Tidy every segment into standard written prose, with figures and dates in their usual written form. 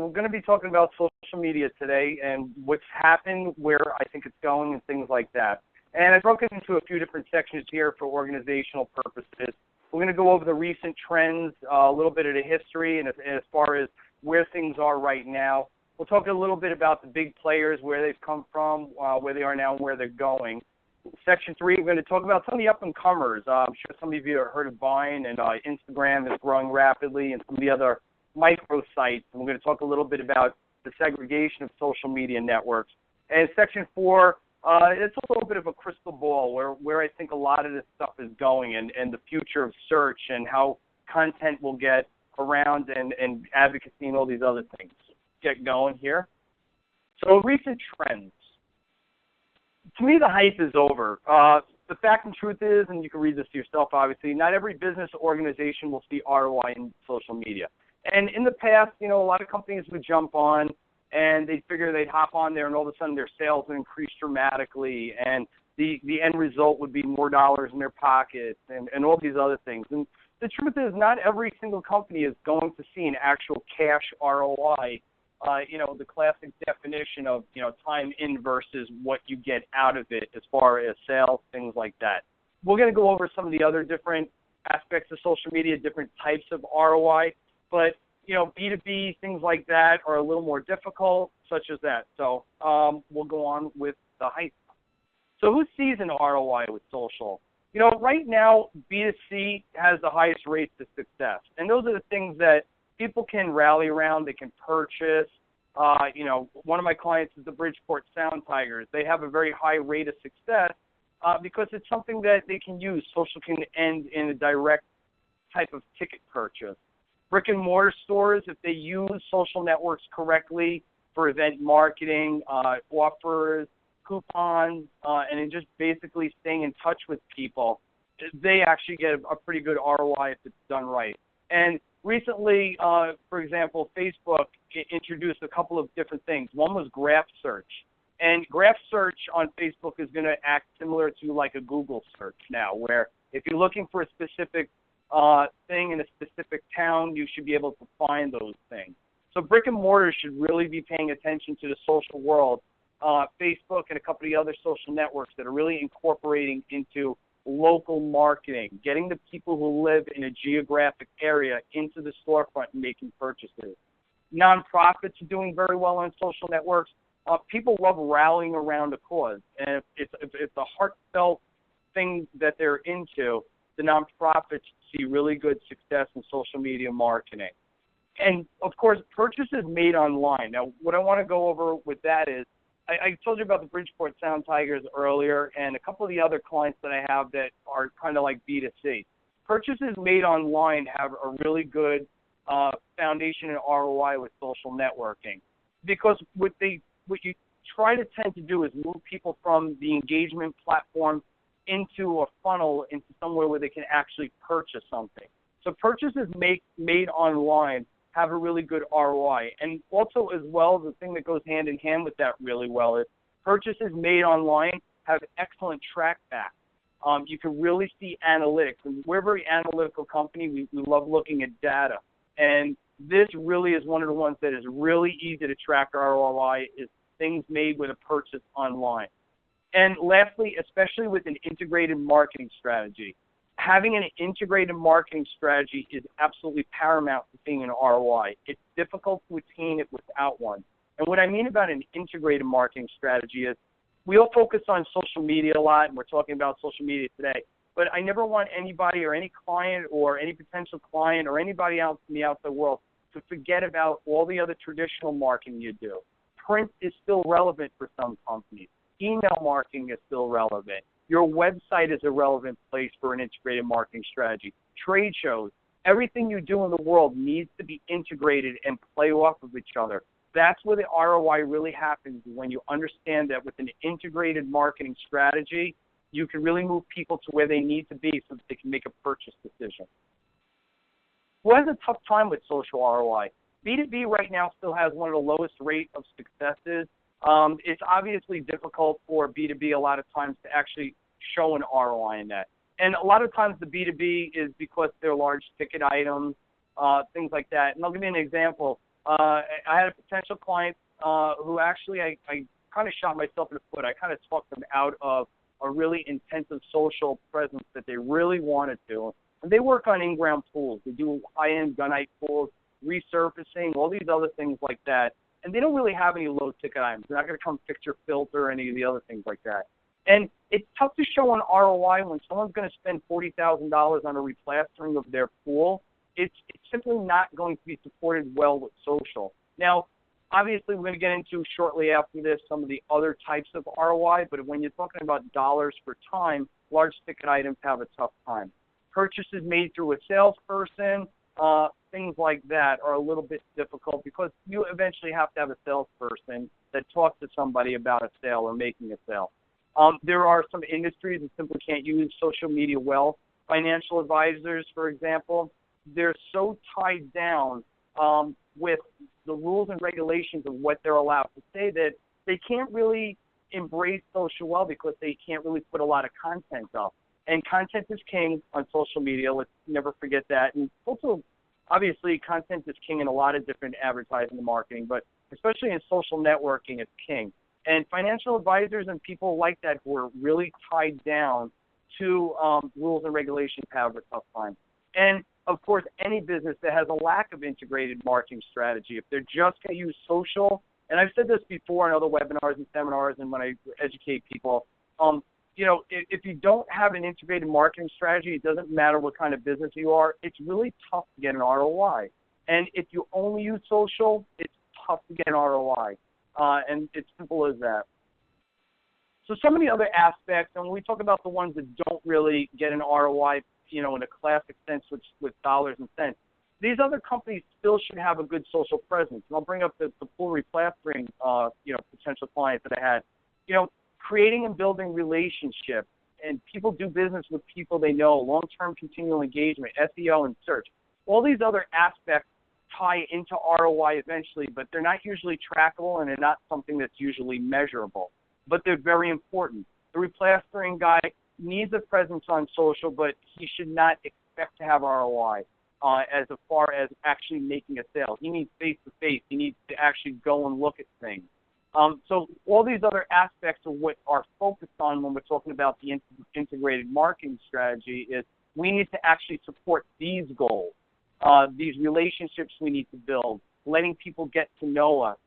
we're going to be talking about social media today and what's happened, where I think it's going, and things like that. And I broke it into a few different sections here for organizational purposes. We're going to go over the recent trends, a little bit of the history, and as far as where things are right now. We'll talk a little bit about the big players, where they've come from, where they are now, and where they're going. Section 3, we're going to talk about some of the up-and-comers. I'm sure some of you have heard of Vine, and Instagram is growing rapidly, and some of the other micro sites. And we're going to talk a little bit about the segregation of social media networks. And Section 4, it's a little bit of a crystal ball where I think a lot of this stuff is going, and the future of search and how content will get around, and advocacy and all these other things. Get going here. So recent trends. To me, the hype is over. The fact and truth is, and you can read this to yourself, obviously, not every business organization will see ROI in social media. And in the past, a lot of companies would jump on, and they'd figure they'd hop on there, and all of a sudden their sales would increase dramatically, and the end result would be more dollars in their pockets, and all these other things. And the truth is, not every single company is going to see an actual cash ROI. The classic definition of, time in versus what you get out of it as far as sales, things like that. We're going to go over some of the other different aspects of social media, different types of ROI, but, B2B, things like that are a little more difficult, such as that. So we'll go on with the hype. So who sees an ROI with social? Right now, B2C has the highest rates of success, and those are the things that people can rally around, they can purchase. One of my clients is the Bridgeport Sound Tigers. They have a very high rate of success because it's something that they can use. Social can end in a direct type of ticket purchase. Brick and mortar stores, if they use social networks correctly for event marketing, offers, coupons, and then just basically staying in touch with people, they actually get a pretty good ROI if it's done right. And recently, for example, Facebook introduced a couple of different things. One was graph search. And graph search on Facebook is going to act similar to like a Google search now, where if you're looking for a specific thing in a specific town, you should be able to find those things. So brick and mortar should really be paying attention to the social world. Facebook and a couple of the other social networks that are really incorporating into local marketing, getting the people who live in a geographic area into the storefront and making purchases. Nonprofits are doing very well on social networks. People love rallying around a cause, and if it's a heartfelt thing that they're into, the nonprofits see really good success in social media marketing. And, of course, purchases made online. Now, what I want to go over with that is, I told you about the Bridgeport Sound Tigers earlier, and a couple of the other clients that I have that are kind of like B2C. Purchases made online have a really good foundation and ROI with social networking, because what you try to tend to do is move people from the engagement platform into a funnel, into somewhere where they can actually purchase something. So purchases made online have a really good ROI. And also as well, the thing that goes hand in hand with that really well is purchases made online have excellent track back. You can really see analytics. And we're a very analytical company. We love looking at data. And this really is one of the ones that is really easy to track ROI, is things made with a purchase online. And lastly, especially with an integrated marketing strategy, having an integrated marketing strategy is absolutely paramount to seeing an ROI. It's difficult to attain it without one. And what I mean about an integrated marketing strategy is we all focus on social media a lot, and we're talking about social media today. But I never want anybody or any client or any potential client or anybody else in the outside world to forget about all the other traditional marketing you do. Print is still relevant for some companies. Email marketing is still relevant. Your website is a relevant place for an integrated marketing strategy. Trade shows, everything you do in the world needs to be integrated and play off of each other. That's where the ROI really happens, when you understand that with an integrated marketing strategy, you can really move people to where they need to be so that they can make a purchase decision. Who has a tough time with social ROI? B2B right now still has one of the lowest rate of successes. It's obviously difficult for B2B a lot of times to actually show an ROI in that. And a lot of times the B2B is because they're large ticket items, things like that. And I'll give you an example. I had a potential client who actually I kind of shot myself in the foot. I kind of talked them out of a really intensive social presence that they really wanted to. And they work on in-ground pools. They do high-end gunite pools, resurfacing, all these other things like that. And they don't really have any low-ticket items. They're not going to come fix your filter or any of the other things like that. And it's tough to show an ROI when someone's going to spend $40,000 on a replastering of their pool. It's simply not going to be supported well with social. Now, obviously, we're going to get into shortly after this some of the other types of ROI, but when you're talking about dollars per time, large ticket items have a tough time. Purchases made through a salesperson, things like that are a little bit difficult because you eventually have to have a salesperson that talks to somebody about a sale or making a sale. There are some industries that simply can't use social media well. Financial advisors, for example, they're so tied down with the rules and regulations of what they're allowed to say that they can't really embrace social well because they can't really put a lot of content up. And content is king on social media. Let's never forget that. And also, obviously, content is king in a lot of different advertising and marketing, but especially in social networking, it's king. And financial advisors and people like that who are really tied down to rules and regulations have a tough time. And, of course, any business that has a lack of integrated marketing strategy, if they're just going to use social, and I've said this before in other webinars and seminars and when I educate people, if you don't have an integrated marketing strategy, it doesn't matter what kind of business you are, it's really tough to get an ROI. And if you only use social, it's tough to get an ROI. And it's simple as that. So some of the other aspects, and when we talk about the ones that don't really get an ROI, in a classic sense with dollars and cents, these other companies still should have a good social presence. And I'll bring up the pool replastering, potential client that I had. Creating and building relationships, and people do business with people they know, long-term continual engagement, SEO and search. All these other aspects tie into ROI eventually, but they're not usually trackable and they're not something that's usually measurable. But they're very important. The replastering guy needs a presence on social, but he should not expect to have ROI as far as actually making a sale. He needs face-to-face. He needs to actually go and look at things. So all these other aspects of what are focused on when we're talking about the integrated marketing strategy is we need to actually support these goals, these relationships we need to build, letting people get to know us,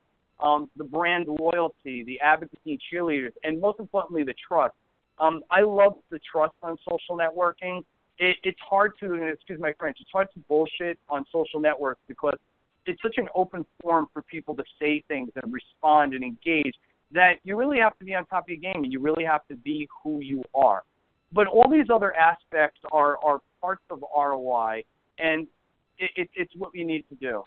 the brand loyalty, the advocacy cheerleaders, and most importantly, the trust. I love the trust on social networking. It's hard to, and excuse my French, it's hard to bullshit on social networks because it's such an open forum for people to say things and respond and engage that you really have to be on top of your game and you really have to be who you are. But all these other aspects are parts of ROI, and it's what we need to do.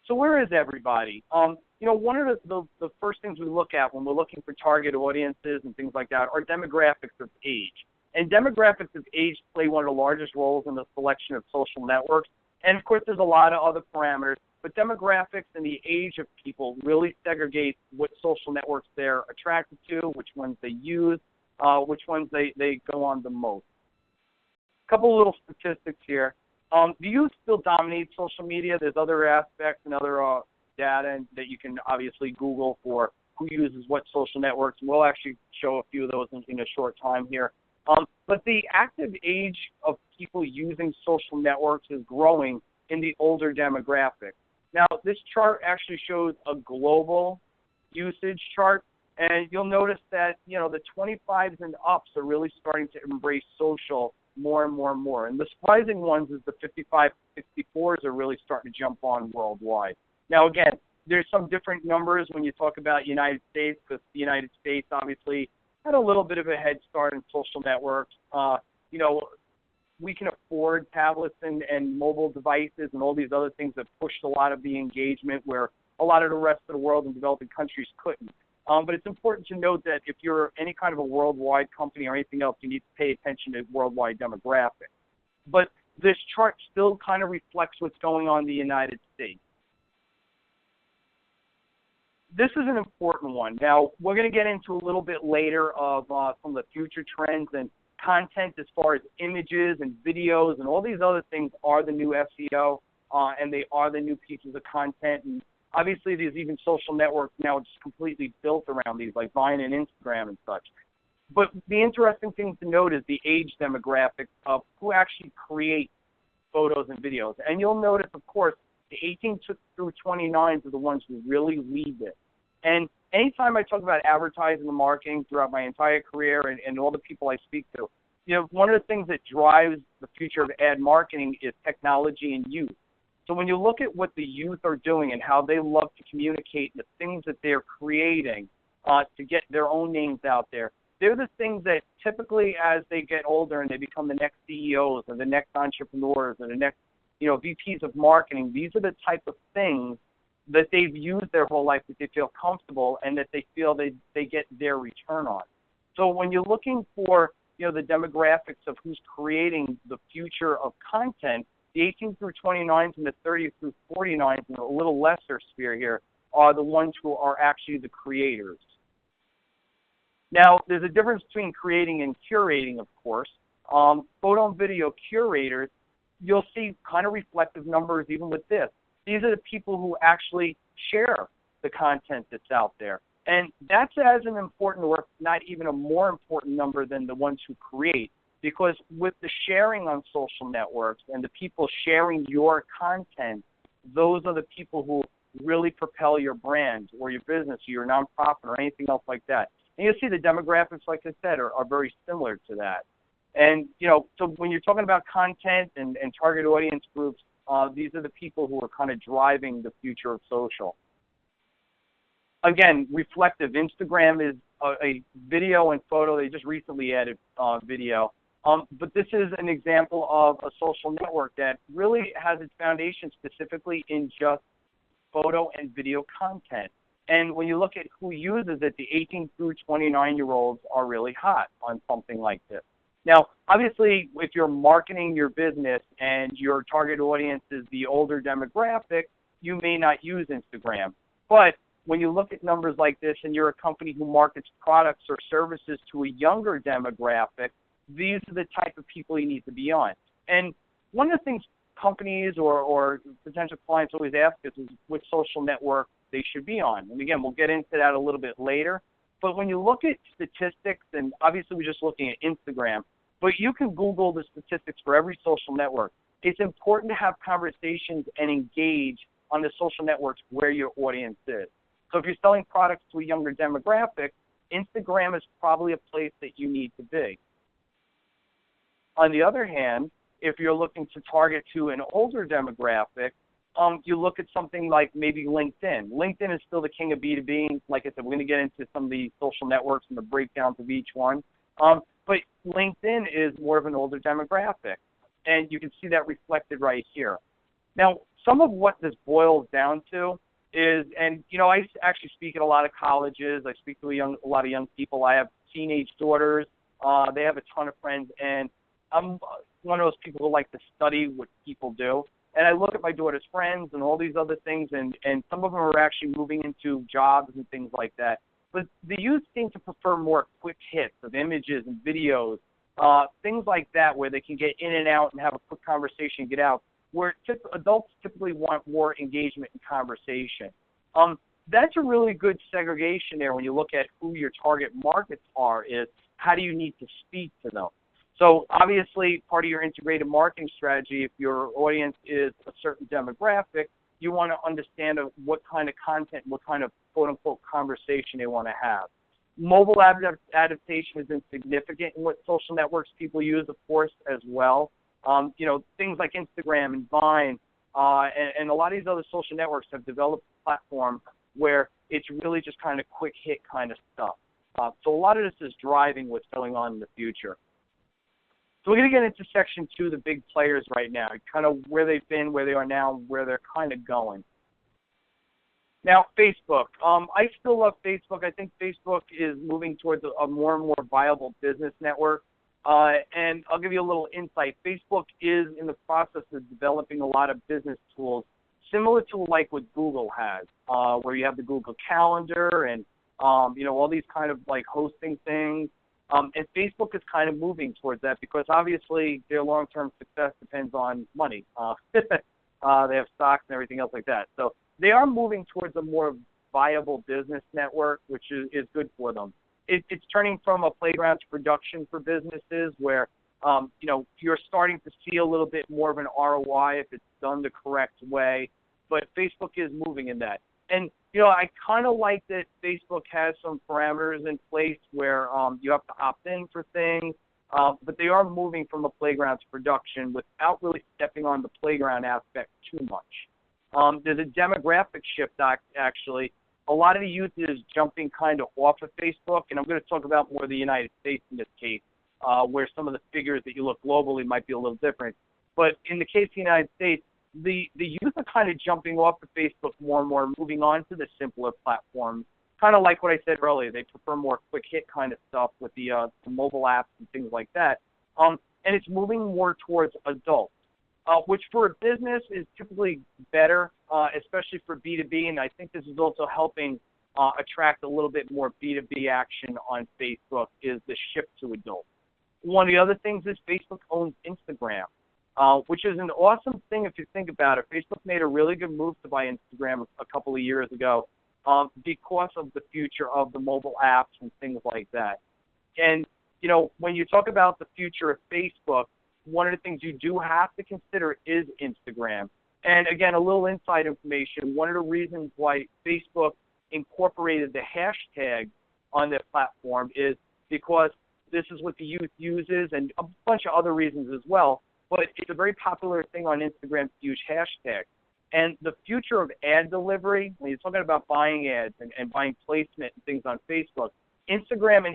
So where is everybody? One of the first things we look at when we're looking for target audiences and things like that are demographics of age. And demographics of age play one of the largest roles in the selection of social networks. And, of course, there's a lot of other parameters, but demographics and the age of people really segregate what social networks they're attracted to, which ones they use, which ones they go on the most. A couple of little statistics here. The youth still dominate social media. There's other aspects and other data that you can obviously Google for who uses what social networks, and we'll actually show a few of those in a short time here. But the active age of people using social networks is growing in the older demographic. Now, this chart actually shows a global usage chart, and you'll notice that, the 25s and ups are really starting to embrace social more and more and more. And the surprising ones is the 55, 64s are really starting to jump on worldwide. Now, again, there's some different numbers when you talk about United States, because the United States obviously had a little bit of a head start in social networks. We can afford tablets and mobile devices and all these other things that pushed a lot of the engagement where a lot of the rest of the world and developing countries couldn't. But it's important to note that if you're any kind of a worldwide company or anything else, you need to pay attention to worldwide demographics. But this chart still kind of reflects what's going on in the United States. This is an important one. Now, we're going to get into a little bit later of some of the future trends and content as far as images and videos and all these other things are the new SEO. and they are the new pieces of content. And obviously, there's even social networks now just completely built around these, like Vine and Instagram and such. But the interesting thing to note is the age demographic of who actually creates photos and videos. And you'll notice, of course, the 18 through 29s are the ones who really lead this. And anytime I talk about advertising and marketing throughout my entire career and all the people I speak to, one of the things that drives the future of ad marketing is technology and youth. So when you look at what the youth are doing and how they love to communicate, the things that they're creating to get their own names out there, they're the things that typically as they get older and they become the next CEOs or the next entrepreneurs or the next VPs of marketing, these are the type of things that they've used their whole life that they feel comfortable and that they feel they get their return on. So when you're looking for the demographics of who's creating the future of content, the 18 through 29s and the 30 through 49s in a little lesser sphere here are the ones who are actually the creators. Now, there's a difference between creating and curating, of course. Photo and video curators, you'll see kind of reflective numbers even with this. These are the people who actually share the content that's out there. And that's as an important, or not even a more important number than the ones who create, because with the sharing on social networks and the people sharing your content, those are the people who really propel your brand or your business or your nonprofit or anything else like that. And you'll see the demographics, like I said, are very similar to that. And, so when you're talking about content and target audience groups, these are the people who are kind of driving the future of social. Again, reflective. Instagram is a video and photo. They just recently added video. But this is an example of a social network that really has its foundation specifically in just photo and video content. And when you look at who uses it, the 18 through 29-year-olds are really hot on something like this. Now, obviously, if you're marketing your business and your target audience is the older demographic, you may not use Instagram. But when you look at numbers like this and you're a company who markets products or services to a younger demographic, these are the type of people you need to be on. And one of the things companies or potential clients always ask us is which social network they should be on. And again, we'll get into that a little bit later. But when you look at statistics, and obviously we're just looking at Instagram, but you can Google the statistics for every social network. It's important to have conversations and engage on the social networks where your audience is. So if you're selling products to a younger demographic, Instagram is probably a place that you need to be. On the other hand, if you're looking to target to an older demographic, you look at something like maybe LinkedIn. LinkedIn is still the king of B2B. Like I said, we're going to get into some of the social networks and the breakdowns of each one. But LinkedIn is more of an older demographic, and you can see that reflected right here. Now, some of what this boils down to is, and I actually speak at a lot of colleges. I speak to a lot of young people. I have teenage daughters. They have a ton of friends, and I'm one of those people who like to study what people do. And I look at my daughter's friends and all these other things, and some of them are actually moving into jobs and things like that. But the youth seem to prefer more quick hits of images and videos, things like that, where they can get in and out and have a quick conversation and get out, where adults typically want more engagement and conversation. That's a really good segregation there when you look at who your target markets are, is how do you need to speak to them. So obviously, part of your integrated marketing strategy, if your audience is a certain demographic, you want to understand what kind of content, what kind of quote-unquote conversation they want to have. Mobile adaptation is insignificant in what social networks people use, of course, as well. Things like Instagram and Vine and a lot of these other social networks have developed a platform where it's really just kind of quick hit kind of stuff. So a lot of this is driving what's going on in the future. So we're going to get into section 2, the big players right now, kind of where they've been, where they are now, where they're kind of going. Now, Facebook. I still love Facebook. I think Facebook is moving towards a more and more viable business network. And I'll give you a little insight. Facebook is in the process of developing a lot of business tools, similar to like what Google has, where you have the Google Calendar and, all these kind of like hosting things. And Facebook is kind of moving towards that because obviously their long-term success depends on money. They have stocks and everything else like that. So they are moving towards a more viable business network, which is good for them. It's turning from a playground to production for businesses where, you're starting to see a little bit more of an ROI if it's done the correct way. But Facebook is moving in that. And, I kind of like that Facebook has some parameters in place where you have to opt in for things, but they are moving from a playground to production without really stepping on the playground aspect too much. There's a demographic shift, actually. A lot of the youth is jumping kind of off of Facebook, and I'm going to talk about more the United States in this case, where some of the figures that you look globally might be a little different. But in the case of the United States, the youth are kind of jumping off of Facebook more and more, moving on to the simpler platforms. Kind of like what I said earlier, they prefer more quick hit kind of stuff with the mobile apps and things like that. And it's moving more towards adults, which for a business is typically better, especially for B2B. And I think this is also helping attract a little bit more B2B action on Facebook is the shift to adults. One of the other things is Facebook owns Instagram. Which is an awesome thing if you think about it. Facebook made a really good move to buy Instagram a couple of years ago because of the future of the mobile apps and things like that. And, when you talk about the future of Facebook, one of the things you do have to consider is Instagram. And, again, a little inside information, one of the reasons why Facebook incorporated the hashtag on their platform is because this is what the youth uses and a bunch of other reasons as well. But it's a very popular thing on Instagram to use hashtags. And the future of ad delivery, when you're talking about buying ads and buying placement and things on Facebook, Instagram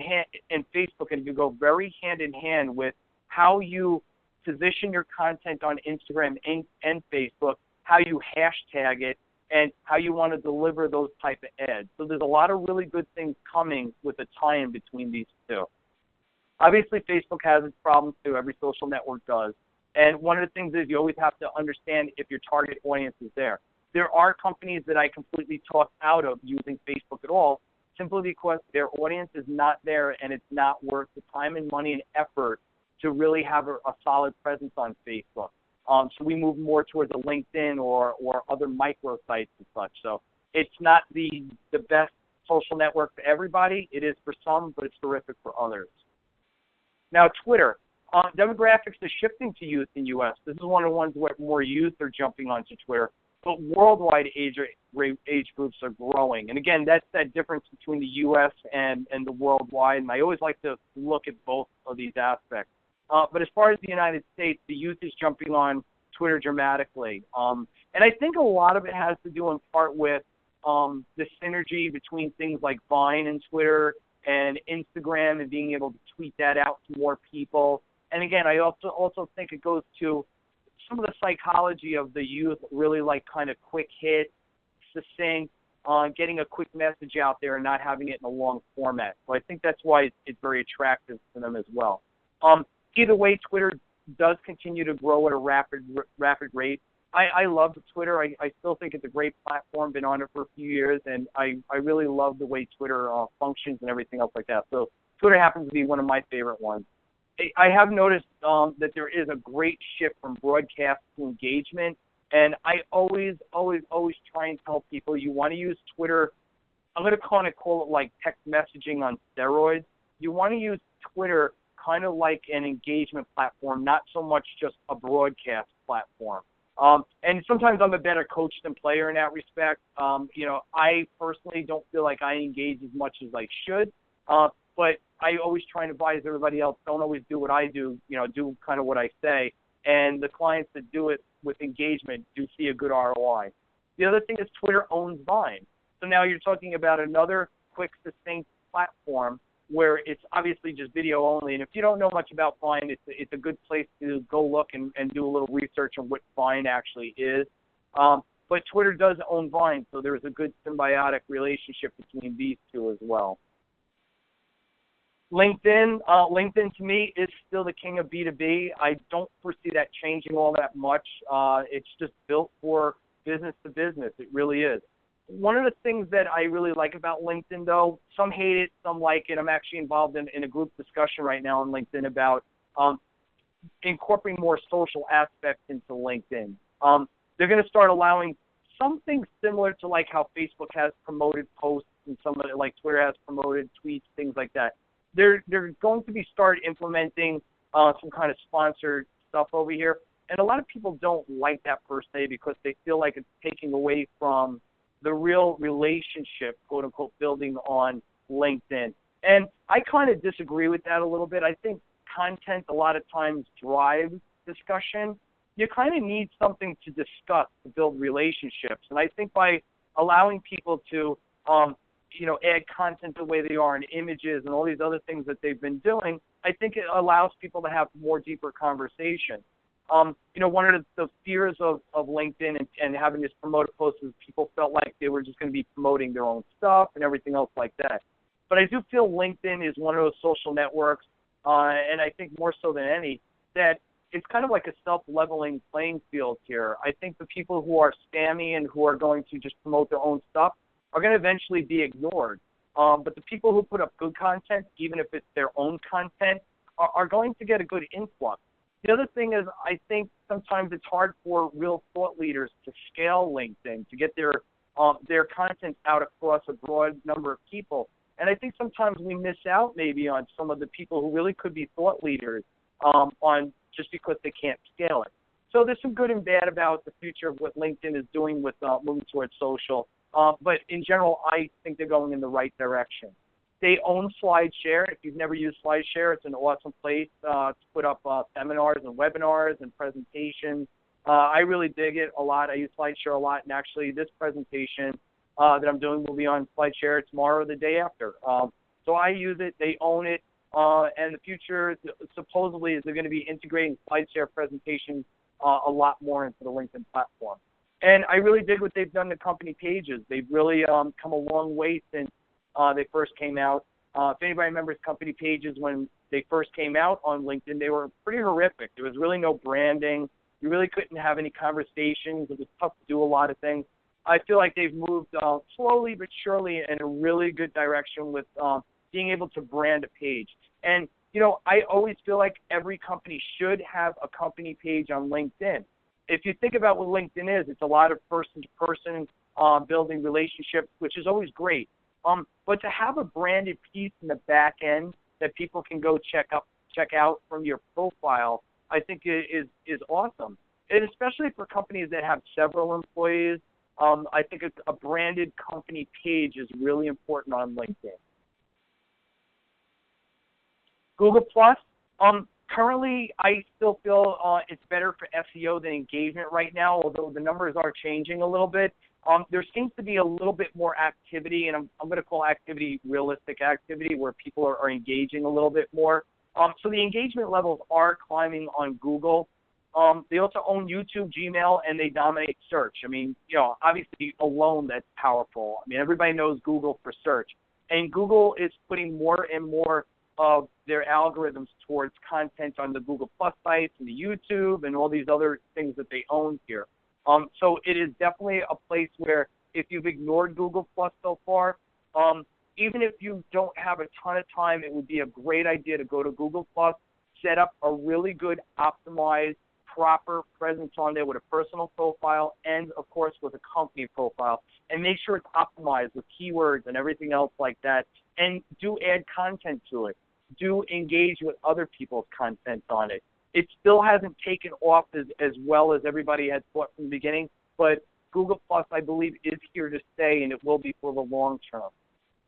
and Facebook can go very hand in hand with how you position your content on Instagram and Facebook, how you hashtag it, and how you want to deliver those type of ads. So there's a lot of really good things coming with the tie-in between these two. Obviously, Facebook has its problems too. Every social network does. And one of the things is you always have to understand if your target audience is there. There are companies that I completely talk out of using Facebook at all simply because their audience is not there and it's not worth the time and money and effort to really have a solid presence on Facebook. So we move more towards a LinkedIn or other micro sites and such. So it's not the best social network for everybody. It is for some, but it's terrific for others. Now, Twitter. Demographics are shifting to youth in the U.S. This is one of the ones where more youth are jumping onto Twitter. But worldwide age groups are growing. And, again, that's that difference between the U.S. and the worldwide. And I always like to look at both of these aspects. But as far as the United States, the youth is jumping on Twitter dramatically. And I think a lot of it has to do in part with the synergy between things like Vine and Twitter and Instagram and being able to tweet that out to more people. And again, I also think it goes to some of the psychology of the youth really like kind of quick hit, succinct, getting a quick message out there and not having it in a long format. So I think that's why it's very attractive to them as well. Either way, Twitter does continue to grow at a rapid rate. I love Twitter. I still think it's a great platform, been on it for a few years, and I really love the way Twitter functions and everything else like that. So Twitter happens to be one of my favorite ones. I have noticed that there is a great shift from broadcast to engagement, and I always try and tell people you want to use Twitter. I'm going to call it like text messaging on steroids. You want to use Twitter kind of like an engagement platform, not so much just a broadcast platform. And sometimes I'm a better coach than player in that respect. I personally don't feel like I engage as much as I should, but I always try and advise everybody else, don't always do what I do, do kind of what I say. And the clients that do it with engagement do see a good ROI. The other thing is Twitter owns Vine. So now you're talking about another quick, succinct platform where it's obviously just video only. And if you don't know much about Vine, it's a good place to go look and do a little research on what Vine actually is. But Twitter does own Vine, so there's a good symbiotic relationship between these two as well. LinkedIn to me is still the king of B2B. I don't foresee that changing all that much. It's just built for business to business. It really is. One of the things that I really like about LinkedIn, though, some hate it, some like it. I'm actually involved in a group discussion right now on LinkedIn about incorporating more social aspects into LinkedIn. they're going to start allowing something similar to like how Facebook has promoted posts and some of it, like Twitter has promoted tweets, things like that. They're going to be start implementing some kind of sponsored stuff over here. And a lot of people don't like that per se because they feel like it's taking away from the real relationship, quote unquote, building on LinkedIn. And I kind of disagree with that a little bit. I think content a lot of times drives discussion. You kind of need something to discuss to build relationships. And I think by allowing people to, add content the way they are in images and all these other things that they've been doing, I think it allows people to have more deeper conversation. One of the fears of LinkedIn and having this promoted post is people felt like they were just going to be promoting their own stuff and everything else like that. But I do feel LinkedIn is one of those social networks, and I think more so than any, that it's kind of like a self-leveling playing field here. I think the people who are spammy and who are going to just promote their own stuff are going to eventually be ignored. But the people who put up good content, even if it's their own content, are going to get a good influx. The other thing is I think sometimes it's hard for real thought leaders to scale LinkedIn, to get their content out across a broad number of people. And I think sometimes we miss out maybe on some of the people who really could be thought leaders on just because they can't scale it. So there's some good and bad about the future of what LinkedIn is doing with moving towards social. But in general, I think they're going in the right direction. They own SlideShare. If you've never used SlideShare, it's an awesome place to put up seminars and webinars and presentations. I really dig it a lot. I use SlideShare a lot, and actually this presentation that I'm doing will be on SlideShare tomorrow or the day after. So I use it. They own it. And the future, supposedly, is they're going to be integrating SlideShare presentations a lot more into the LinkedIn platform. And I really dig what they've done to company pages. They've really come a long way since they first came out. If anybody remembers company pages when they first came out on LinkedIn, they were pretty horrific. There was really no branding. You really couldn't have any conversations. It was tough to do a lot of things. I feel like they've moved slowly but surely in a really good direction with being able to brand a page. And, I always feel like every company should have a company page on LinkedIn. If you think about what LinkedIn is, it's a lot of person-to-person building relationships, which is always great. But to have a branded piece in the back end that people can go check out from your profile, I think is awesome. And especially for companies that have several employees, I think a branded company page is really important on LinkedIn. Google Plus, currently I still feel it's better for SEO than engagement right now, although the numbers are changing a little bit. There seems to be a little bit more activity, and I'm going to call activity realistic activity, where people are engaging a little bit more. So the engagement levels are climbing on Google. They also own YouTube, Gmail, and they dominate search. I mean, obviously alone that's powerful. I mean, everybody knows Google for search. And Google is putting more and more of their algorithms towards content on the Google Plus sites and the YouTube and all these other things that they own here. So it is definitely a place where if you've ignored Google Plus so far, even if you don't have a ton of time, it would be a great idea to go to Google Plus, set up a really good, optimized, proper presence on there with a personal profile and, of course, with a company profile, and make sure it's optimized with keywords and everything else like that, and do add content to it. Do engage with other people's content on it. It still hasn't taken off as well as everybody had thought from the beginning, but Google Plus, I believe, is here to stay, and it will be for the long term.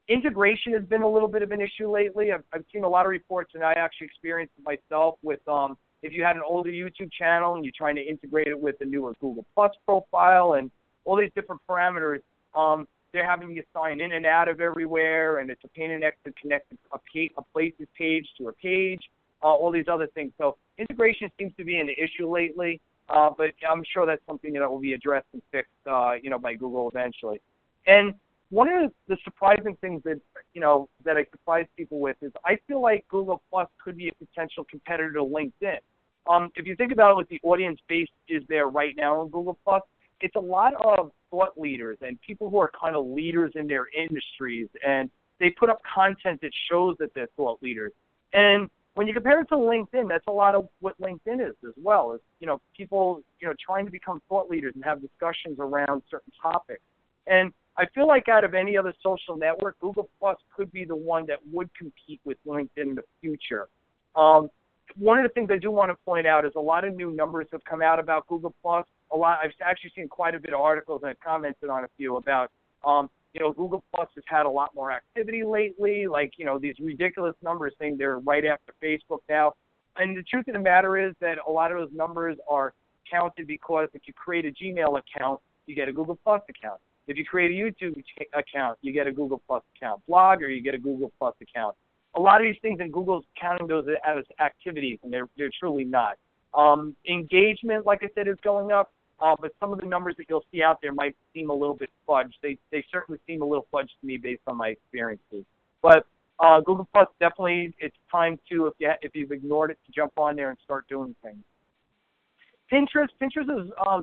Integration has been a little bit of an issue lately. I've seen a lot of reports, and I actually experienced it myself with if you had an older YouTube channel and you're trying to integrate it with a newer Google Plus profile and all these different parameters, they're having you sign in and out of everywhere, and it's a pain in the neck to connect a places page to a page, all these other things. So integration seems to be an issue lately, but I'm sure that's something that will be addressed and fixed, by Google eventually. And one of the surprising things that I surprise people with is I feel like Google Plus could be a potential competitor to LinkedIn. If you think about it, what the audience base is there right now on Google Plus, it's a lot of thought leaders and people who are kind of leaders in their industries, and they put up content that shows that they're thought leaders. And when you compare it to LinkedIn, that's a lot of what LinkedIn is as well. Is people trying to become thought leaders and have discussions around certain topics. And I feel like out of any other social network, Google Plus could be the one that would compete with LinkedIn in the future. One of the things I do want to point out is a lot of new numbers have come out about Google Plus. I've actually seen quite a bit of articles, and I've commented on a few about Google Plus has had a lot more activity lately, like, these ridiculous numbers saying they're right after Facebook now. And the truth of the matter is that a lot of those numbers are counted because if you create a Gmail account, you get a Google Plus account. If you create a YouTube account, you get a Google Plus account. Blogger, you get a Google Plus account. A lot of these things, and Google's counting those as activities, and they're truly not. Engagement, like I said, is going up. But some of the numbers that you'll see out there might seem a little bit fudged. They certainly seem a little fudged to me based on my experiences. But Google Plus, definitely, it's time to, if you've ignored it, to jump on there and start doing things. Pinterest's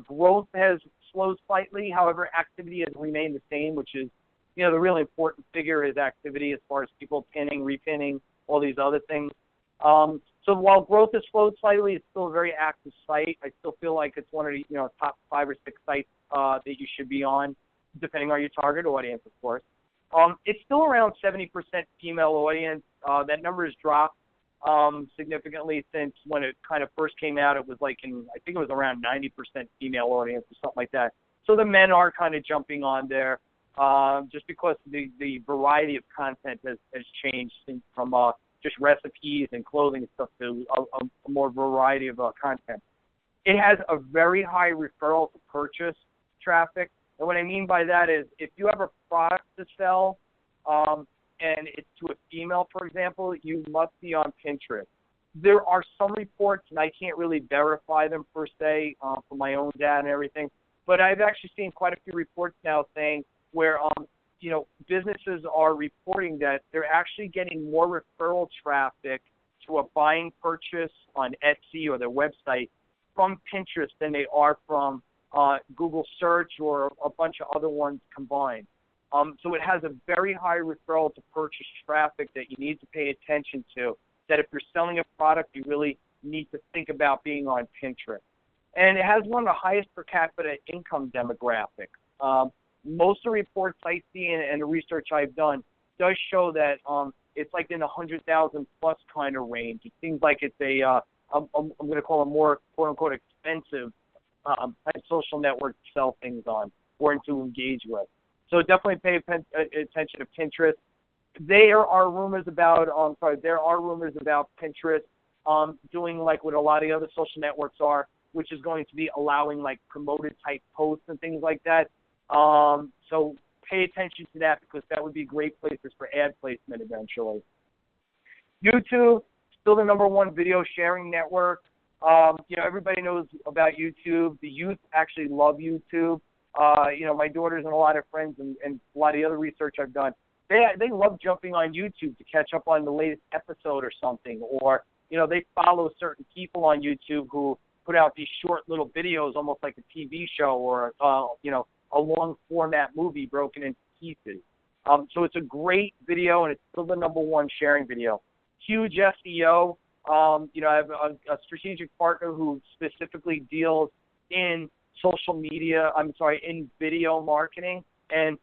growth has slowed slightly. However, activity has remained the same, which is, the really important figure is activity as far as people pinning, repinning, all these other things. So while growth has slowed slightly, it's still a very active site. I still feel like it's one of the top 5 or 6 sites that you should be on, depending on your target audience, of course. It's still around 70% female audience. That number has dropped significantly since when it kind of first came out. It was I think it was around 90% female audience or something like that. So the men are kind of jumping on there just because the variety of content has changed from just recipes and clothing and stuff to a more variety of content. It has a very high referral to purchase traffic. And what I mean by that is if you have a product to sell and it's to a female, for example, you must be on Pinterest. There are some reports, and I can't really verify them per se from my own data and everything, but I've actually seen quite a few reports now saying where businesses are reporting that they're actually getting more referral traffic to a buying purchase on Etsy or their website from Pinterest than they are from Google search or a bunch of other ones combined. So it has a very high referral to purchase traffic that you need to pay attention to, that if you're selling a product, you really need to think about being on Pinterest. And it has one of the highest per capita income demographics. Most of the reports I see and the research I've done does show that it's like in the 100,000 plus kind of range. It seems like it's I'm going to call it more quote unquote expensive social network to sell things on or to engage with. So definitely pay attention to Pinterest. There are rumors about Pinterest doing like what a lot of the other social networks are, which is going to be allowing like promoted type posts and things like that. So pay attention to that because that would be great places for ad placement eventually. YouTube, still the #1 video sharing network. Everybody knows about YouTube. The youth actually love YouTube. My daughters and a lot of friends and a lot of the other research I've done, they love jumping on YouTube to catch up on the latest episode or something. Or, they follow certain people on YouTube who put out these short little videos almost like a TV show or, a long format movie broken into pieces. So it's a great video, and it's still the #1 sharing video. Huge SEO. I have a strategic partner who specifically deals in in video marketing. And,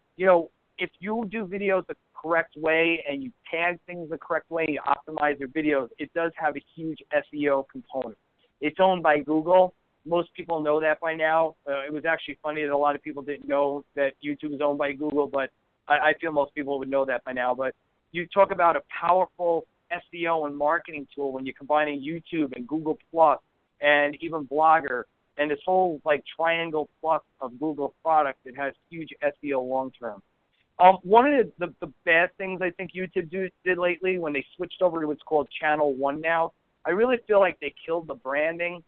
if you do videos the correct way and you tag things the correct way, you optimize your videos, it does have a huge SEO component. It's owned by Google. Most people know that by now. It was actually funny that a lot of people didn't know that YouTube is owned by Google, but I feel most people would know that by now. But you talk about a powerful SEO and marketing tool when you're combining YouTube and Google Plus and even Blogger and this whole like triangle plus of Google products. It has huge SEO long term. One of the bad things I think YouTube did lately when they switched over to what's called Channel 1 now, I really feel like they killed the branding.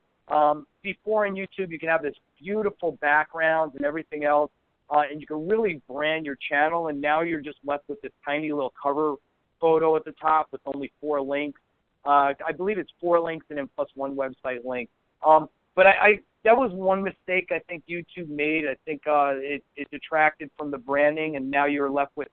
Before in YouTube, you can have this beautiful background and everything else, and you can really brand your channel, and now you're just left with this tiny little cover photo at the top with only 4 links. I believe it's 4 links and then plus 1 website link. But that was one mistake I think YouTube made. I think it detracted from the branding, and now you're left with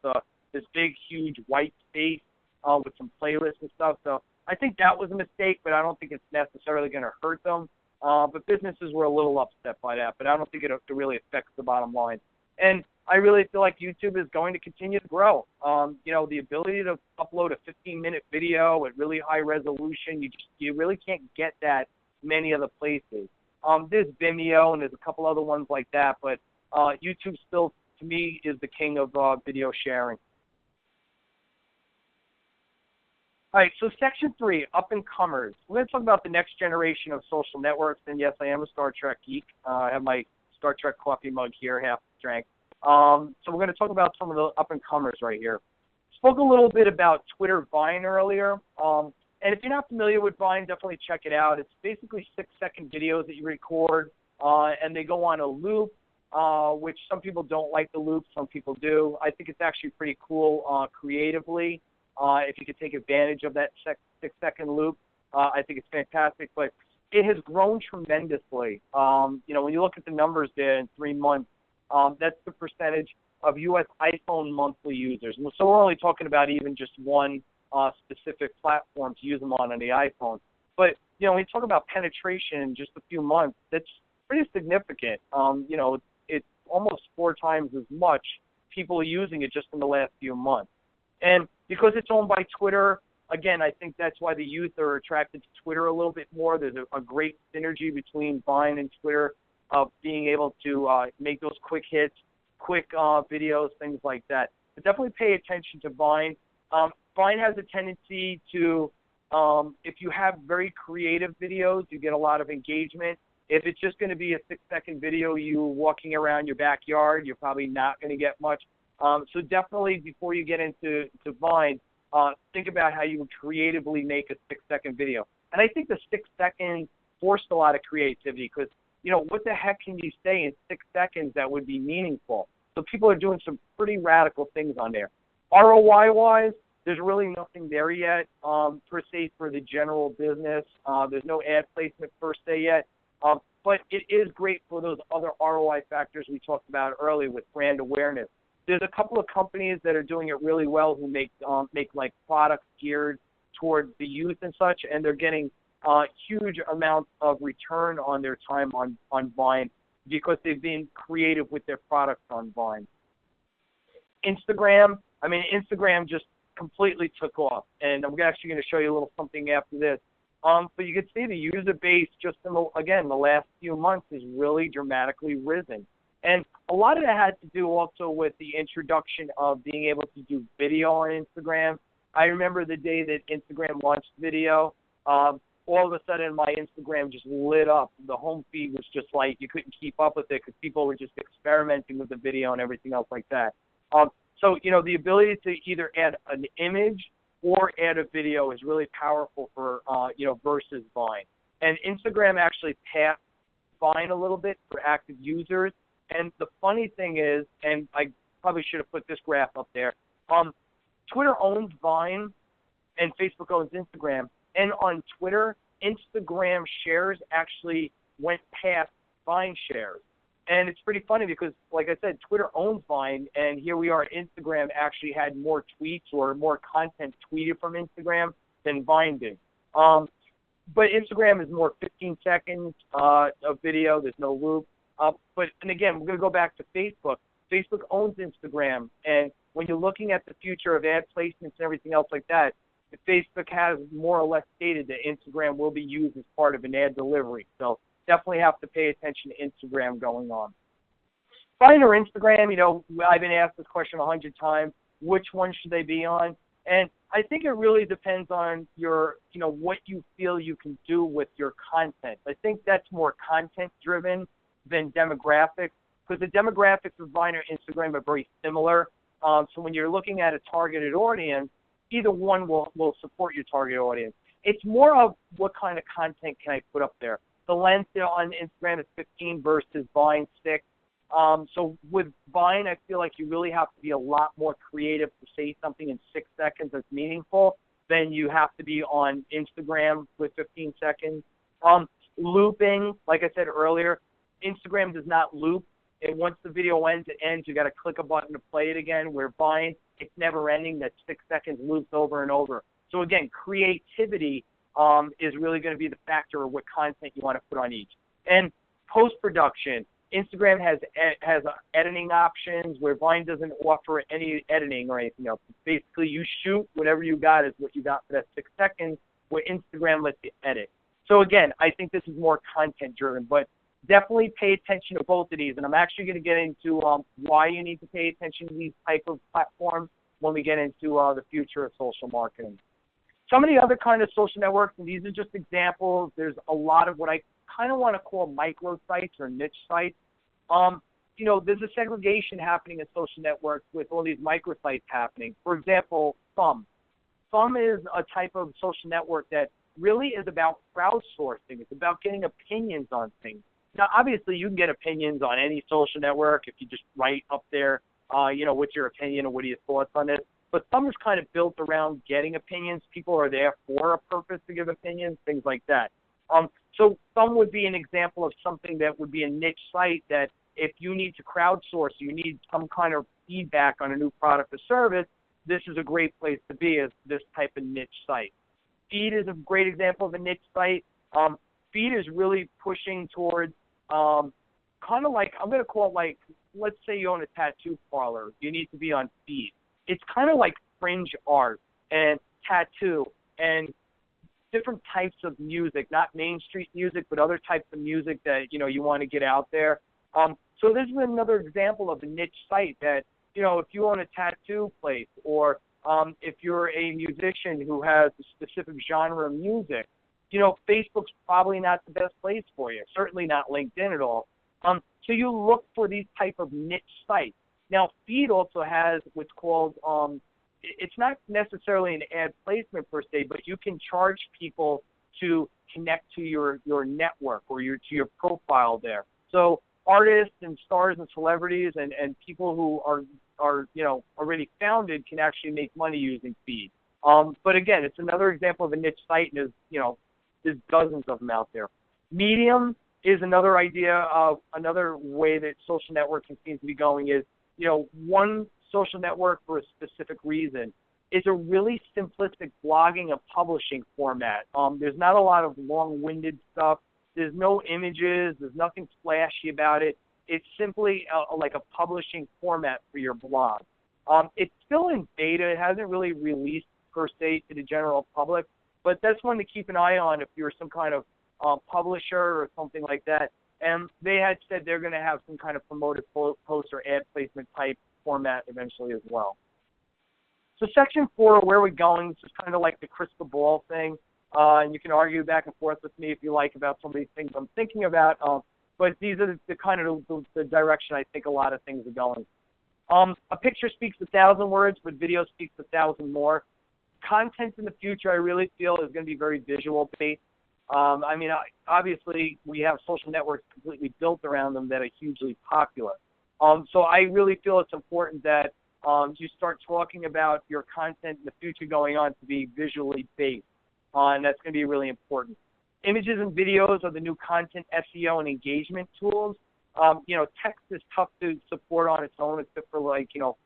this big, huge white space with some playlists and stuff. So I think that was a mistake, but I don't think it's necessarily going to hurt them. But businesses were a little upset by that, but I don't think it really affects the bottom line. And I really feel like YouTube is going to continue to grow. The ability to upload a 15-minute video at really high resolution, you really can't get that many other places. There's Vimeo and there's a couple other ones like that, but YouTube still, to me, is the king of video sharing. All right, so Section 3, up-and-comers. We're going to talk about the next generation of social networks, and yes, I am a Star Trek geek. I have my Star Trek coffee mug here, half drank. So we're going to talk about some of the up-and-comers right here. Spoke a little bit about Twitter Vine earlier, and if you're not familiar with Vine, definitely check it out. It's basically 6-second videos that you record, and they go on a loop, which some people don't like the loop, some people do. I think it's actually pretty cool creatively. If you could take advantage of that 6-second loop, I think it's fantastic. But it has grown tremendously. When you look at the numbers there in 3 months, that's the percentage of U.S. iPhone monthly users. So we're only talking about even just one specific platform to use them on the iPhone. But, when you talk about penetration in just a few months, that's pretty significant. It's almost 4 times as much people using it just in the last few months. And because it's owned by Twitter, again, I think that's why the youth are attracted to Twitter a little bit more. There's a great synergy between Vine and Twitter of being able to make those quick hits, quick videos, things like that. But definitely pay attention to Vine. Vine has a tendency to, if you have very creative videos, you get a lot of engagement. If it's just going to be a 6-second video you walking around your backyard, you're probably not going to get much. So definitely before you get into Vine, think about how you would creatively make a 6-second video. And I think the 6 seconds forced a lot of creativity because, what the heck can you say in 6 seconds that would be meaningful? So people are doing some pretty radical things on there. ROI-wise, there's really nothing there yet, per se, for the general business. There's no ad placement per se yet. But it is great for those other ROI factors we talked about earlier with brand awareness. There's a couple of companies that are doing it really well who make like products geared towards the youth and such, and they're getting huge amounts of return on their time on Vine because they've been creative with their products on Vine. Instagram just completely took off, and I'm actually going to show you a little something after this. But you can see the user base just in the last few months has really dramatically risen. And a lot of that had to do also with the introduction of being able to do video on Instagram. I remember the day that Instagram launched video, all of a sudden my Instagram just lit up. The home feed was just like you couldn't keep up with it because people were just experimenting with the video and everything else like that. So, the ability to either add an image or add a video is really powerful for, versus Vine. And Instagram actually passed Vine a little bit for active users. And the funny thing is, and I probably should have put this graph up there, Twitter owns Vine and Facebook owns Instagram. And on Twitter, Instagram shares actually went past Vine shares. And it's pretty funny because, like I said, Twitter owns Vine, and here we are, Instagram actually had more tweets or more content tweeted from Instagram than Vine did. But Instagram is more 15 seconds of video. There's no loop. And again, we're going to go back to Facebook. Facebook owns Instagram, and when you're looking at the future of ad placements and everything else like that, Facebook has more or less stated that Instagram will be used as part of an ad delivery. So definitely have to pay attention to Instagram going on. Vine or Instagram, I've been asked this question 100 times. Which one should they be on? And I think it really depends on your, what you feel you can do with your content. I think that's more content-driven than demographics, because the demographics of Vine or Instagram are very similar. So when you're looking at a targeted audience, either one will support your target audience. It's more of what kind of content can I put up there. The length on Instagram is 15 versus Vine 6. So with Vine, I feel like you really have to be a lot more creative to say something in 6 seconds that's meaningful than you have to be on Instagram with 15 seconds. Looping, like I said earlier, Instagram does not loop. And once the video ends, it ends. You got to click a button to play it again. Where Vine, it's never ending. That 6 seconds loops over and over. So again, creativity is really going to be the factor of what content you want to put on each. And post-production, Instagram has editing options where Vine doesn't offer any editing or anything else. Basically, you shoot whatever you got is what you got for that 6 seconds, where Instagram lets you edit. So again, I think this is more content-driven, but definitely pay attention to both of these. And I'm actually going to get into why you need to pay attention to these type of platforms when we get into the future of social marketing. Some of the other kind of social networks, and these are just examples, there's a lot of what I kind of want to call micro sites or niche sites. There's a segregation happening in social networks with all these microsites happening. For example, Thumb. Thumb is a type of social network that really is about crowdsourcing. It's about getting opinions on things. Now, obviously, you can get opinions on any social network if you just write up there, what's your opinion or what are your thoughts on it. But Thumb is kind of built around getting opinions. People are there for a purpose to give opinions, things like that. So Thumb would be an example of something that would be a niche site that if you need to crowdsource, you need some kind of feedback on a new product or service, this is a great place to be as this type of niche site. Feed is a great example of a niche site. Feed is really pushing towards kind of like, I'm going to call it like, let's say you own a tattoo parlor. You need to be on Feed. It's kind of like fringe art and tattoo and different types of music, not Main Street music, but other types of music that, you want to get out there. So this is another example of a niche site that, if you own a tattoo place or if you're a musician who has a specific genre of music, Facebook's probably not the best place for you, certainly not LinkedIn at all. So you look for these type of niche sites. Now, Feed also has what's called, it's not necessarily an ad placement per se, but you can charge people to connect to your network or to your profile there. So artists and stars and celebrities and people who are already founded can actually make money using Feed. But again, it's another example of a niche site, and there's dozens of them out there. Medium is another idea of another way that social networking seems to be going is, one social network for a specific reason is a really simplistic blogging and publishing format. There's not a lot of long-winded stuff. There's no images. There's nothing flashy about it. It's simply like a publishing format for your blog. It's still in beta. It hasn't really released per se to the general public, but that's one to keep an eye on if you're some kind of publisher or something like that. And they had said they're going to have some kind of promoted post or ad placement type format eventually as well. So section 4, where we're going, this is kind of like the crystal ball thing. And you can argue back and forth with me if you like about some of these things I'm thinking about. But these are the kind of the direction I think a lot of things are going. A picture speaks 1,000 words, but video speaks 1,000 more. Content in the future, I really feel, is going to be very visual based. Obviously, we have social networks completely built around them that are hugely popular. So I really feel it's important that you start talking about your content in the future going on to be visually based. And that's going to be really important. Images and videos are the new content SEO and engagement tools. Text is tough to support on its own, except for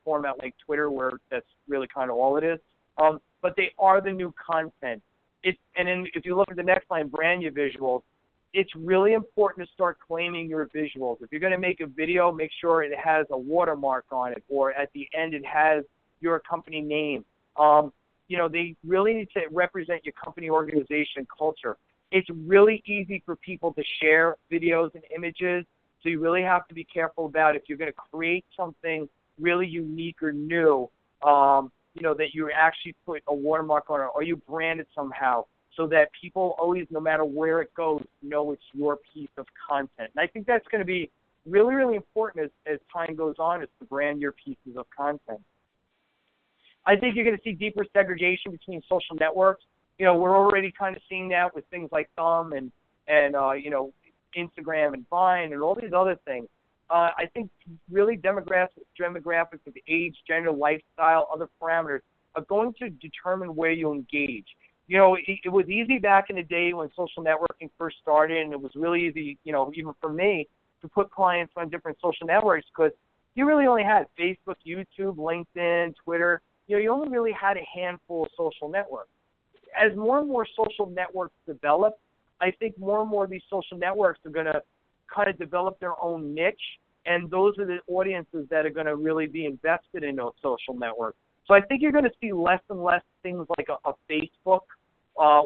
format like Twitter, where that's really kind of all it is. But they are the new content. And then if you look at the next line, brand your visuals, it's really important to start claiming your visuals. If you're going to make a video, make sure it has a watermark on it, or at the end it has your company name. They really need to represent your company, organization, culture. It's really easy for people to share videos and images, so you really have to be careful about if you're going to create something really unique or new, that you actually put a watermark on it or you brand it somehow so that people always, no matter where it goes, know it's your piece of content. And I think that's going to be really, really important as time goes on, is to brand your pieces of content. I think you're going to see deeper segregation between social networks. We're already kind of seeing that with things like Thumb and Instagram and Vine and all these other things. I think really demographics of age, gender, lifestyle, other parameters are going to determine where you engage. It was easy back in the day when social networking first started, and it was really easy, even for me, to put clients on different social networks because you really only had Facebook, YouTube, LinkedIn, Twitter. You only really had a handful of social networks. as more and more social networks develop, I think more and more of these social networks are going to kind of develop their own niche, and those are the audiences that are going to really be invested in those social networks. So I think you're going to see less and less things like a Facebook,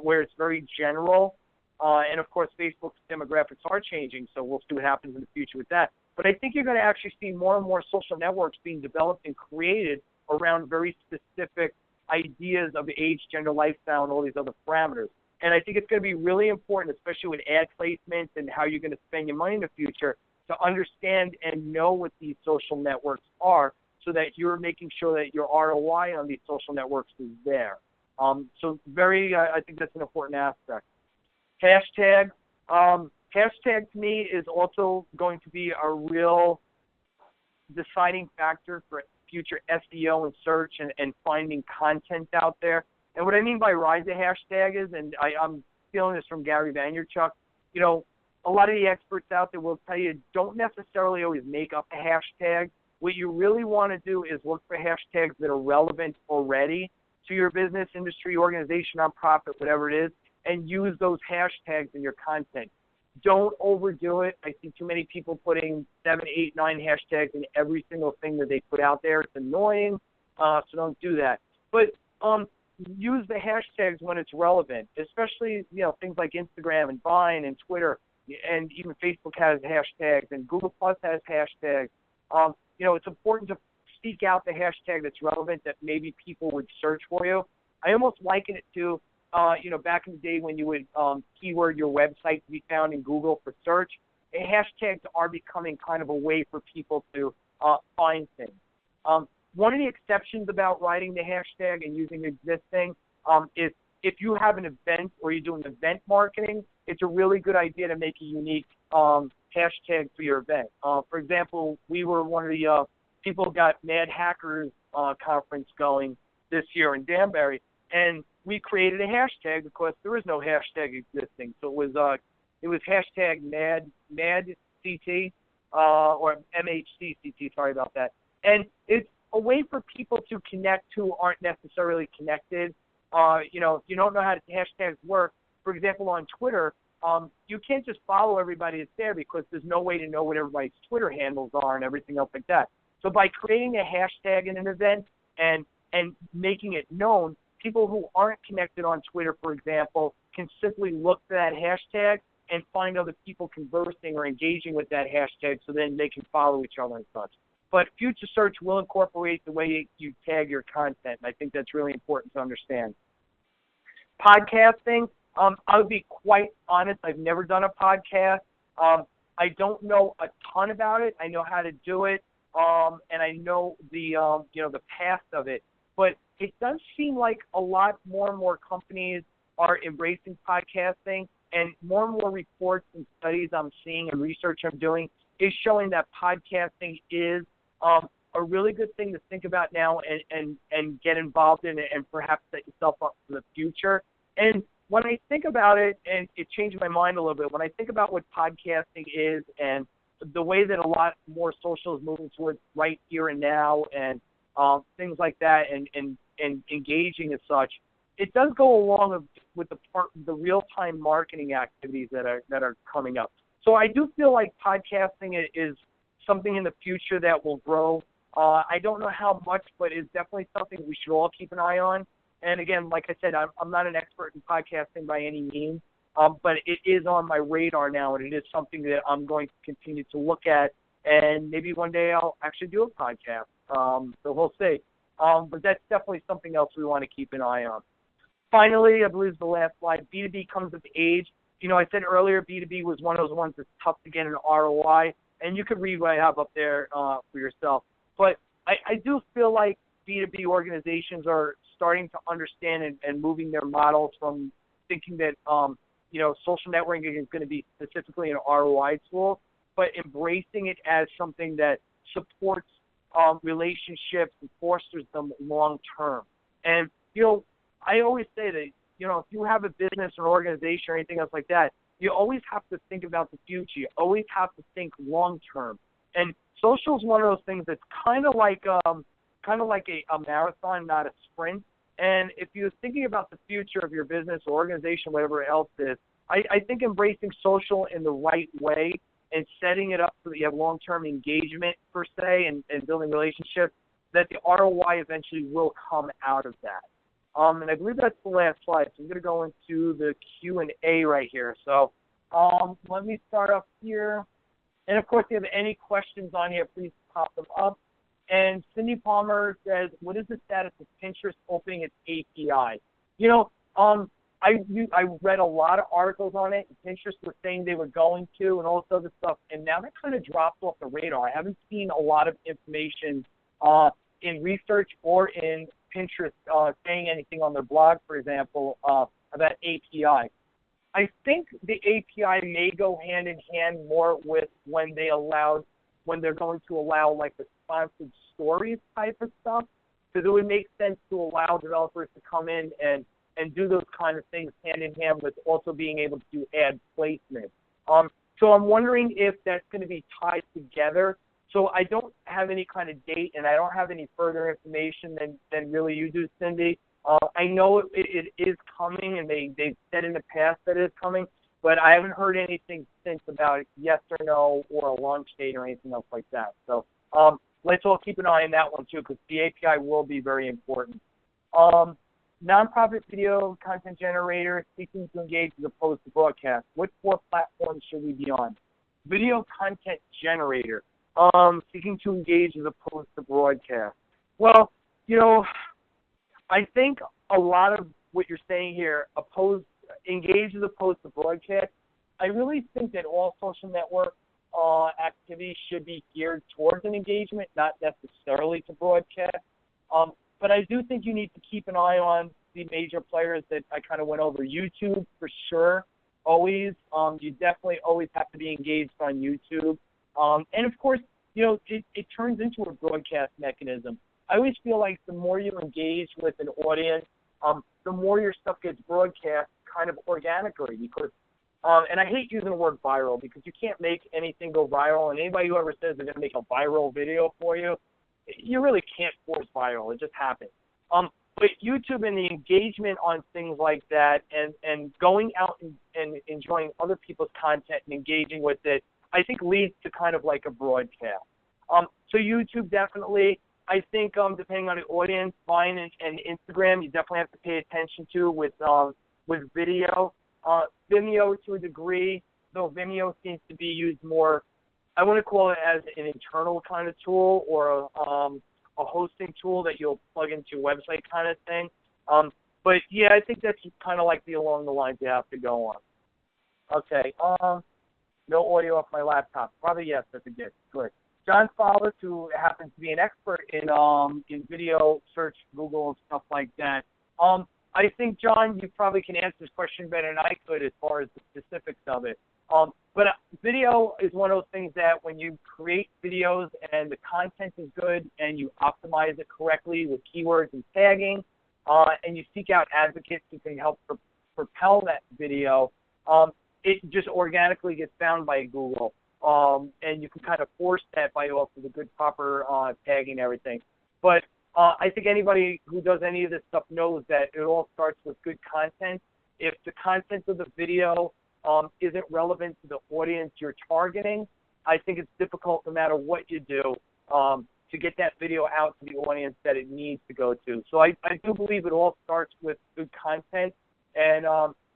where it's very general. And, of course, Facebook's demographics are changing, so we'll see what happens in the future with that. But I think you're going to actually see more and more social networks being developed and created around very specific ideas of age, gender, lifestyle, and all these other parameters. And I think it's going to be really important, especially with ad placements and how you're going to spend your money in the future, to understand and know what these social networks are so that you're making sure that your ROI on these social networks is there. So I think that's an important aspect. Hashtag. Hashtag to me is also going to be a real deciding factor for future SEO and search and finding content out there. And what I mean by rise of hashtag is, and I'm stealing this from Gary Vaynerchuk, a lot of the experts out there will tell you don't necessarily always make up a hashtag. What you really want to do is look for hashtags that are relevant already to your business, industry, organization, nonprofit, whatever it is, and use those hashtags in your content. Don't overdo it. I see too many people putting 7, 8, 9 hashtags in every single thing that they put out there. It's annoying, so don't do that. But use the hashtags when it's relevant, especially things like Instagram and Vine and Twitter, and even Facebook has hashtags, and Google Plus has hashtags. It's important to seek out the hashtag that's relevant that maybe people would search for you. I almost liken it to back in the day when you would keyword your website to be found in Google for search. Hashtags are becoming kind of a way for people to find things. One of the exceptions about writing the hashtag and using existing is if you have an event or you're doing event marketing, it's a really good idea to make a unique hashtag for your event. For example, we were one of the people got Mad Hackers conference going this year in Danbury, and we created a hashtag because there is no hashtag existing. So it was hashtag MadCT or MHCCT. Sorry about that. And it's a way for people to connect who aren't necessarily connected. If you don't know how hashtags work, for example, on Twitter, you can't just follow everybody that's there because there's no way to know what everybody's Twitter handles are and everything else like that. So by creating a hashtag in an event and making it known, people who aren't connected on Twitter, for example, can simply look for that hashtag and find other people conversing or engaging with that hashtag, so then they can follow each other and such. But future search will incorporate the way you tag your content, and I think that's really important to understand. Podcasting, I'll be quite honest, I've never done a podcast. I don't know a ton about it. I know how to do it, and I know the path of it. But it does seem like a lot more and more companies are embracing podcasting, and more reports and studies I'm seeing and research I'm doing is showing that podcasting is a really good thing to think about now and get involved in it and perhaps set yourself up for the future. And when I think about it, and it changed my mind a little bit, when I think about what podcasting is and the way that a lot more social is moving towards right here and now and things like that and engaging as such, it does go along with the real-time marketing activities that are coming up. So I do feel like podcasting is something in the future that will grow. I don't know how much, but it's definitely something we should all keep an eye on. And again, like I said, I'm not an expert in podcasting by any means, but it is on my radar now, and it is something that I'm going to continue to look at. And maybe one day I'll actually do a podcast. So we'll see. But that's definitely something else we want to keep an eye on. Finally, I believe the last slide, B2B comes of age. I said earlier B2B was one of those ones that's tough to get an ROI, and you can read what I have up there for yourself. But I do feel like B2B organizations are starting to understand and moving their models from thinking that, social networking is going to be specifically an ROI tool, but embracing it as something that supports relationships and fosters them long term. And, I always say that, if you have a business or organization or anything else like that, you always have to think about the future. You always have to think long term. And social is one of those things that's kind of like a marathon, not a sprint. And if you're thinking about the future of your business or organization, whatever else it is, I think embracing social in the right way and setting it up so that you have long-term engagement, per se, and building relationships, that the ROI eventually will come out of that. And I believe that's the last slide. So I'm going to go into the Q&A right here. So let me start up here. And, of course, if you have any questions on here, please pop them up. And Cindy Palmer says, what is the status of Pinterest opening its API? You know, I read a lot of articles on it. Pinterest was saying they were going to and all this other stuff. And now that kind of dropped off the radar. I haven't seen a lot of information in research or in Pinterest saying anything on their blog, for example, about API. I think the API may go hand in hand more with when they're going to allow like the sponsored stories type of stuff, because it would make sense to allow developers to come in and do those kind of things hand in hand with also being able to do ad placement. So I'm wondering if that's going to be tied together. So I don't have any kind of date, and I don't have any further information than really you do, Cindy. I know it is coming, and they've said in the past that it is coming, but I haven't heard anything since about it, yes or no, or a launch date or anything else like that. So let's all keep an eye on that one, too, because the API will be very important. Nonprofit video content generator seeking to engage as opposed to broadcast. What 4 platforms should we be on? Video content generator. Seeking to engage as opposed to broadcast. Well, you know, I think a lot of what you're saying here, engage as opposed to broadcast, I really think that all social network activities should be geared towards an engagement, not necessarily to broadcast. But I do think you need to keep an eye on the major players that I kind of went over. YouTube, for sure, always. You definitely always have to be engaged on YouTube. And, of course, you know, it turns into a broadcast mechanism. I always feel like the more you engage with an audience, the more your stuff gets broadcast kind of organically. Because, and I hate using the word viral because you can't make anything go viral. And anybody who ever says they're going to make a viral video for you, you really can't force viral. It just happens. But YouTube and the engagement on things like that and going out and enjoying other people's content and engaging with it, I think leads to kind of like a broadcast. So YouTube definitely, I think depending on the audience, Vine and Instagram, you definitely have to pay attention to with video. Vimeo to a degree, though Vimeo seems to be used more, I want to call it as an internal kind of tool or a hosting tool that you'll plug into your website kind of thing. But yeah, I think that's kind of like along the lines you have to go on. Okay. No audio off my laptop. Probably yes, that's a good. John Fowler, who happens to be an expert in video search, Google, and stuff like that. I think, John, you probably can answer this question better than I could as far as the specifics of it. But video is one of those things that when you create videos and the content is good and you optimize it correctly with keywords and tagging, and you seek out advocates who can help propel that video, it just organically gets found by Google. And you can kind of force that by also the good proper tagging and everything. But I think anybody who does any of this stuff knows that it all starts with good content. If the content of the video isn't relevant to the audience you're targeting, I think it's difficult no matter what you do to get that video out to the audience that it needs to go to. So I do believe it all starts with good content. And,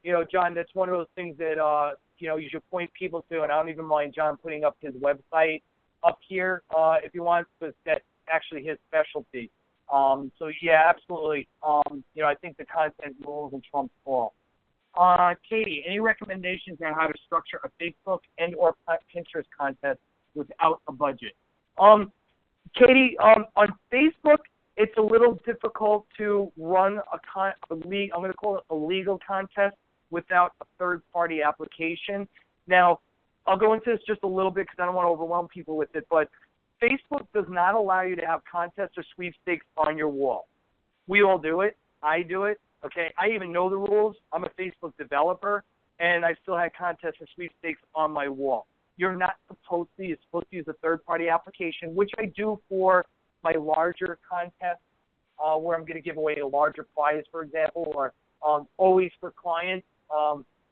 you know, John, that's one of those things that, you know, you should point people to, and I don't even mind John putting up his website up here if he wants, because that's actually his specialty. So, yeah, absolutely. You know, I think the content rules and trumps all. Katie, any recommendations on how to structure a Facebook and or Pinterest contest without a budget? Katie, on Facebook, it's a little difficult to run I'm going to call it a legal contest without a third-party application. Now, I'll go into this just a little bit because I don't want to overwhelm people with it, but Facebook does not allow you to have contests or sweepstakes on your wall. We all do it. I do it. Okay, I even know the rules. I'm a Facebook developer, and I still had contests and sweepstakes on my wall. You're not supposed to. You're supposed to use a third-party application, which I do for my larger contests. where I'm going to give away a larger prize, for example, or always for clients.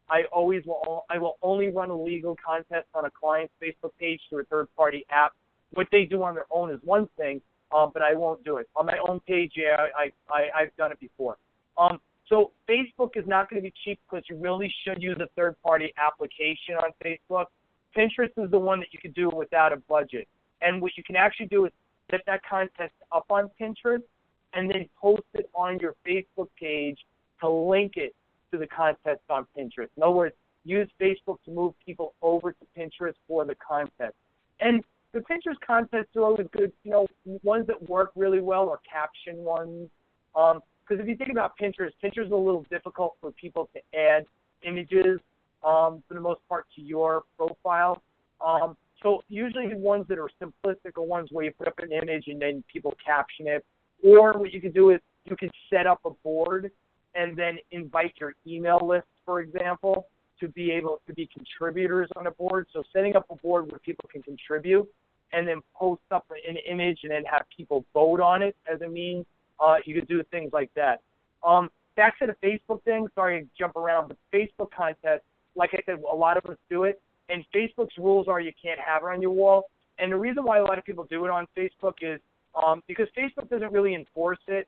I will only run a legal contest on a client's Facebook page through a third-party app. What they do on their own is one thing, but I won't do it. On my own page, yeah, I've done it before. So Facebook is not going to be cheap because you really should use a third-party application on Facebook. Pinterest is the one that you can do without a budget. And what you can actually do is set that contest up on Pinterest and then post it on your Facebook page to link it to the contest on Pinterest. In other words, use Facebook to move people over to Pinterest for the contest. And the Pinterest contests are always good, ones that work really well are caption ones. Because if you think about Pinterest, Pinterest is a little difficult for people to add images, for the most part, to your profile. So usually the ones that are simplistic are ones where you put up an image and then people caption it. Or what you can do is you can set up a board and then invite your email list, for example, to be able to be contributors on a board. So setting up a board where people can contribute and then post up an image and then have people vote on it as a means. You could do things like that. Back to the Facebook thing, sorry to jump around, but Facebook contest, like I said, a lot of us do it. And Facebook's rules are you can't have it on your wall. And the reason why a lot of people do it on Facebook is because Facebook doesn't really enforce it.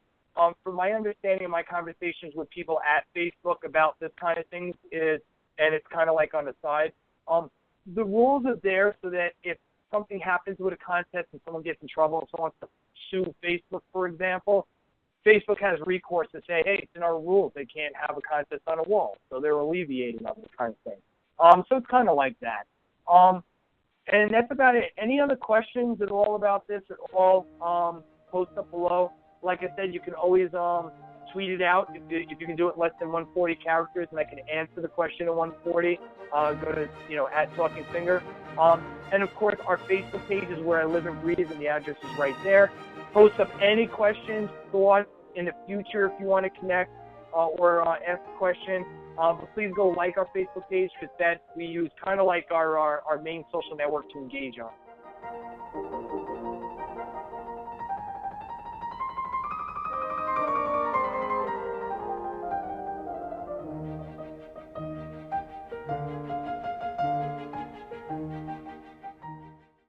From my understanding of my conversations with people at Facebook about this kind of things is, and it's kind of like on the side, the rules are there so that if something happens with a contest and someone gets in trouble and someone wants to sue Facebook, for example, Facebook has recourse to say, hey, it's in our rules. They can't have a contest on a wall. So they're alleviating of this kind of thing. So it's kind of like that. And that's about it. Any other questions at all about this at all, post up below. Like I said, you can always tweet it out if you can do it less than 140 characters, and I can answer the question in 140. Go to, @TalkingFinger. And, of course, our Facebook page is where I live and breathe, and the address is right there. Post up any questions, thoughts in the future if you want to connect or ask a question. But please go like our Facebook page because that we use kind of like our main social network to engage on.